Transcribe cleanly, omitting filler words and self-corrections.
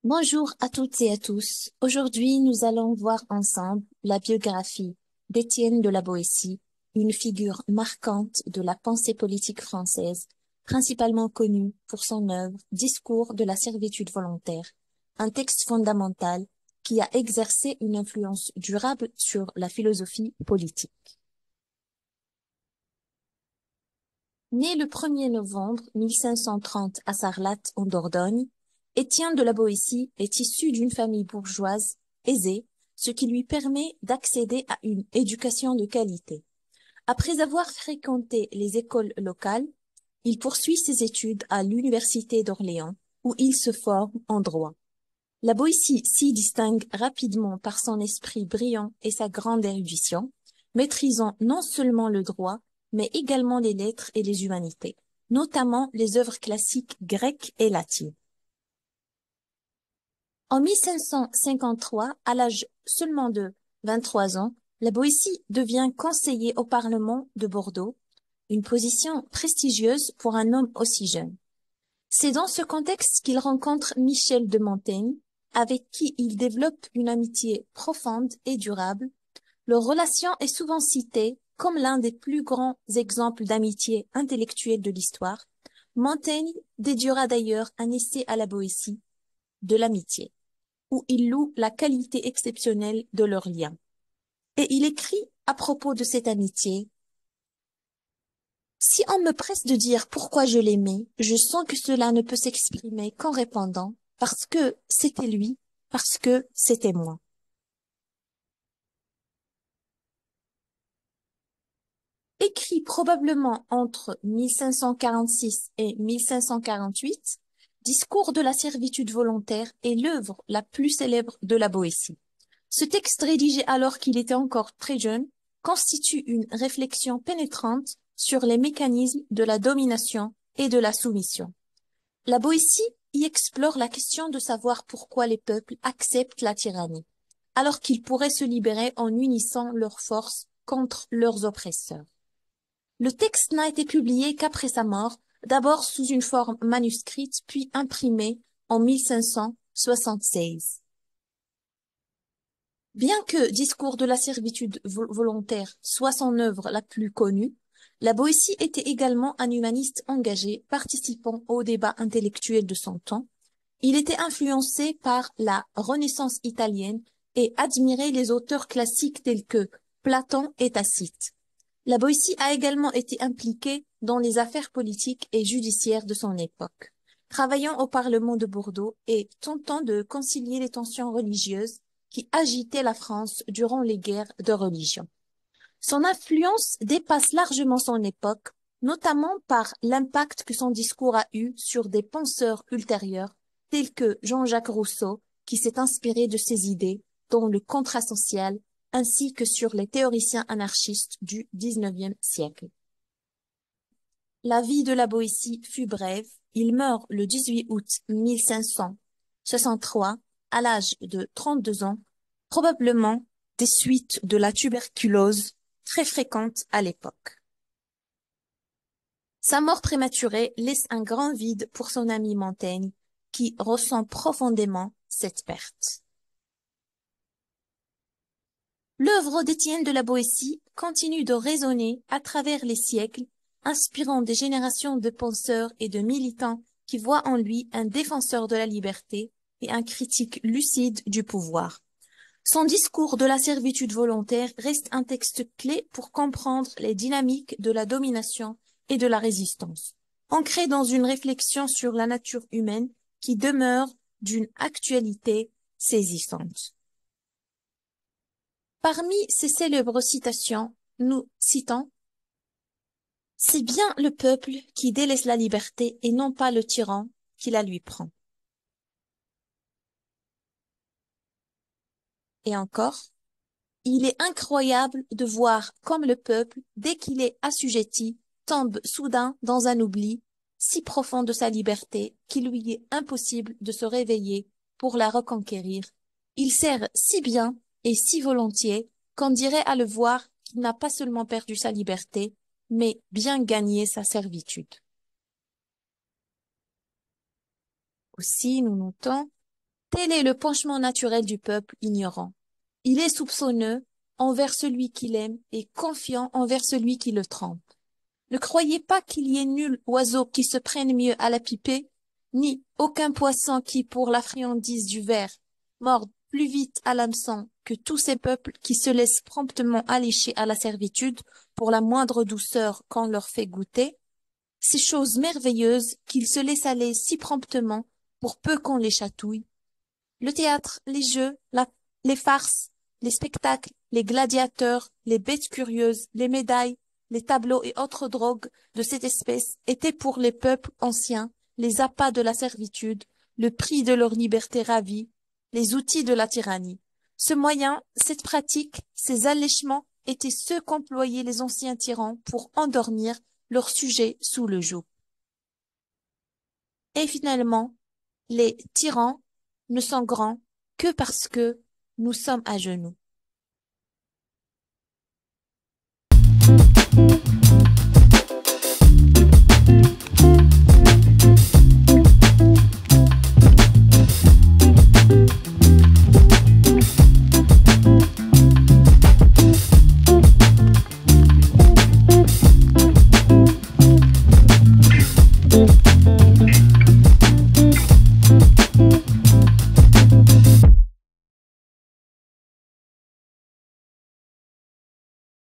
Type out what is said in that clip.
Bonjour à toutes et à tous. Aujourd'hui, nous allons voir ensemble la biographie d'Étienne de la Boétie, une figure marquante de la pensée politique française, principalement connue pour son œuvre Discours de la servitude volontaire, un texte fondamental qui a exercé une influence durable sur la philosophie politique. Né le 1er novembre 1530 à Sarlat, en Dordogne, Étienne de la Boétie est issu d'une famille bourgeoise aisée, ce qui lui permet d'accéder à une éducation de qualité. Après avoir fréquenté les écoles locales, il poursuit ses études à l'université d'Orléans, où il se forme en droit. La Boétie s'y distingue rapidement par son esprit brillant et sa grande érudition, maîtrisant non seulement le droit, mais également les lettres et les humanités, notamment les œuvres classiques grecques et latines. En 1553, à l'âge seulement de 23 ans, la Boétie devient conseiller au Parlement de Bordeaux, une position prestigieuse pour un homme aussi jeune. C'est dans ce contexte qu'il rencontre Michel de Montaigne, avec qui il développe une amitié profonde et durable. Leur relation est souvent citée comme l'un des plus grands exemples d'amitié intellectuelle de l'histoire. Montaigne dédiera d'ailleurs un essai à la Boétie de l'amitié, où il loue la qualité exceptionnelle de leur lien. Et il écrit à propos de cette amitié: si on me presse de dire pourquoi je l'aimais, je sens que cela ne peut s'exprimer qu'en répondant parce que c'était lui, parce que c'était moi. Écrit probablement entre 1546 et 1548, Discours de la servitude volontaire est l'œuvre la plus célèbre de la Boétie. Ce texte, rédigé alors qu'il était encore très jeune, constitue une réflexion pénétrante sur les mécanismes de la domination et de la soumission. La Boétie y explore la question de savoir pourquoi les peuples acceptent la tyrannie, alors qu'ils pourraient se libérer en unissant leurs forces contre leurs oppresseurs. Le texte n'a été publié qu'après sa mort, d'abord sous une forme manuscrite, puis imprimé en 1576. Bien que Discours de la servitude volontaire soit son œuvre la plus connue, la Boétie était également un humaniste engagé, participant au débat intellectuel de son temps. Il était influencé par la Renaissance italienne et admirait les auteurs classiques tels que Platon et Tacite. La Boétie a également été impliquée dans les affaires politiques et judiciaires de son époque, travaillant au Parlement de Bordeaux et tentant de concilier les tensions religieuses qui agitaient la France durant les guerres de religion. Son influence dépasse largement son époque, notamment par l'impact que son discours a eu sur des penseurs ultérieurs, tels que Jean-Jacques Rousseau, qui s'est inspiré de ses idées dans le contrat social, ainsi que sur les théoriciens anarchistes du XIXe siècle. La vie de la Boétie fut brève. Il meurt le 18 août 1563, à l'âge de 32 ans, probablement des suites de la tuberculose très fréquente à l'époque. Sa mort prématurée laisse un grand vide pour son ami Montaigne, qui ressent profondément cette perte. L'œuvre d'Étienne de la Boétie continue de résonner à travers les siècles, inspirant des générations de penseurs et de militants qui voient en lui un défenseur de la liberté et un critique lucide du pouvoir. Son discours de la servitude volontaire reste un texte clé pour comprendre les dynamiques de la domination et de la résistance, ancré dans une réflexion sur la nature humaine qui demeure d'une actualité saisissante. Parmi ces célèbres citations, nous citons: c'est bien le peuple qui délaisse la liberté et non pas le tyran qui la lui prend. Et encore, il est incroyable de voir comme le peuple, dès qu'il est assujetti, tombe soudain dans un oubli si profond de sa liberté qu'il lui est impossible de se réveiller pour la reconquérir. Il sert si bien et si volontiers qu'on dirait à le voir qu'il n'a pas seulement perdu sa liberté, mais bien gagné sa servitude. Aussi, nous notons: Tel est le penchant naturel du peuple ignorant. Il est soupçonneux envers celui qu'il aime et confiant envers celui qui le trompe. Ne croyez pas qu'il y ait nul oiseau qui se prenne mieux à la pipée, ni aucun poisson qui, pour la friandise du ver, morde plus vite à l'hameçon que tous ces peuples qui se laissent promptement allécher à la servitude pour la moindre douceur qu'on leur fait goûter, ces choses merveilleuses qu'ils se laissent aller si promptement pour peu qu'on les chatouille. Le théâtre, les jeux, les farces, les spectacles, les gladiateurs, les bêtes curieuses, les médailles, les tableaux et autres drogues de cette espèce étaient pour les peuples anciens les appâts de la servitude, le prix de leur liberté ravie, les outils de la tyrannie. Ce moyen, cette pratique, ces allèchements étaient ceux qu'employaient les anciens tyrans pour endormir leurs sujets sous le joug. Et finalement, les tyrans ne sont grands que parce que nous sommes à genoux.